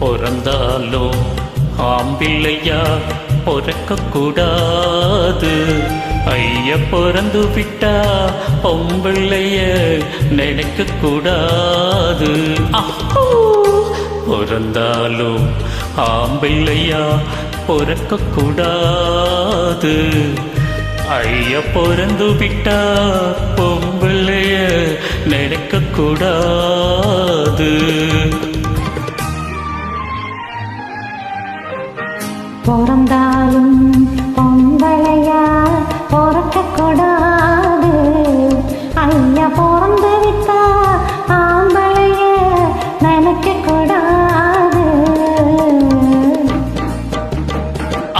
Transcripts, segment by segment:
பிறந்தாலும் ஆம்பிள்ளையா பிறக்க கூடாது. ஐயா பிறந்து விட்டா பொம்பிள்ளைய நினைக்க கூடாது. பிறந்தாலும் ஆம்பிள்ளையா பிறக்க கூடாது. ஐயா பிறந்து விட்டா பொம்பிள்ளைய நினைக்க கூடாது. பிறந்தாலும் பொம்பளையா பிறக்க கூடாது. ஐயா பிறந்து விட்டா ஆம்பளைய நினைக்க கூடாது.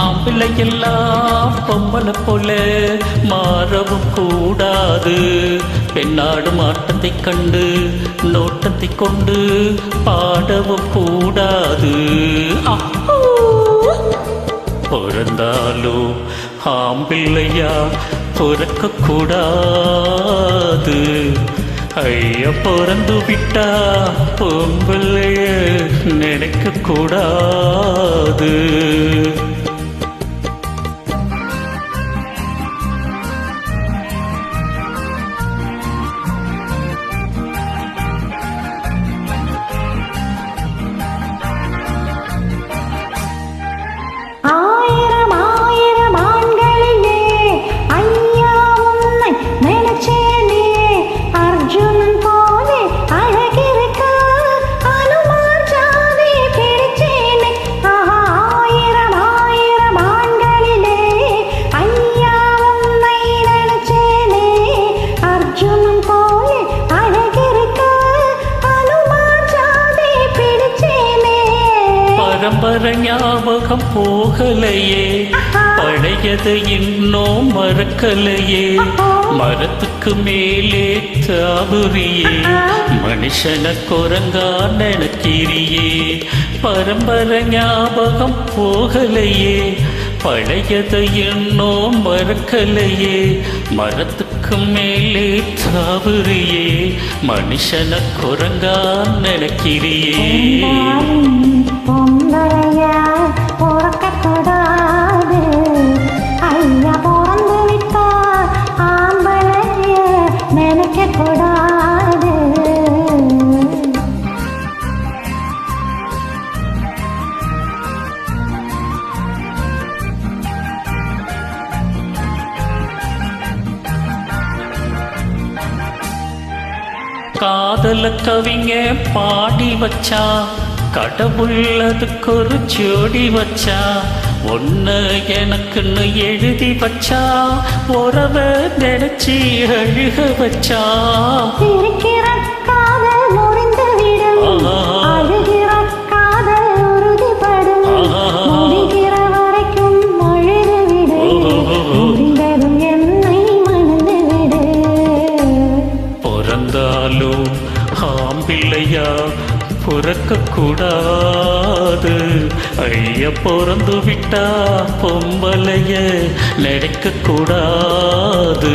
ஆம்பிள்ளையெல்லாம் பொம்பளை போல மாறவும் கூடாது. பெண்ணாடும் ஆட்டத்தை கண்டு நோட்டத்தை கொண்டு பாடவும் கூடாது. பிறந்தாலும் ஆம்பிள்ளையா பிறக்க கூடாது. ஐயா பிறந்து விட்டா பொம்பிள்ளைய நினைக்க கூடாது. பரம்பரை ஞாபகம் போகலையே, பழையது இன்னும் மறக்கலையே. மரத்துக்கு மேலே தாவுரியே, மனுஷன குரங்கா நினைக்கிறியே. பரம்பரை ஞாபகம் போகலையே, பழையது இன்னும் மறக்கலையே. மரத்துக்கு மேலே தாவுரியே, மனுஷன குரங்கா நினைக்கிறியே. பொம்பளையா பிறக்க கூடாது. ஐயா பிறந்து விட்டா ஆம்பளைய நினைக்க கூடாது. காதல கவிங்க பாடி வச்சா, கடவுள் அதுக்கு ஒரு ஜோடி வச்சா. ஒன்னு எனக்குன்னு எழுதி வச்சா, உறவ நினைச்சி அழுக வச்சா. இருக்கிற காதல் முறிந்து விடும், அழுகிற காதல் உறுதிப்படும். முடிகிற வரைக்கும் அழுது விடு, முடிந்ததும் என்னை மணந்து விடு. பிறந்தாலும் ஆம்பிள்ளையா பிறக்க கூடாது. ஐயா பிறந்து விட்டா பொம்பளைய நினைக்க கூடாது.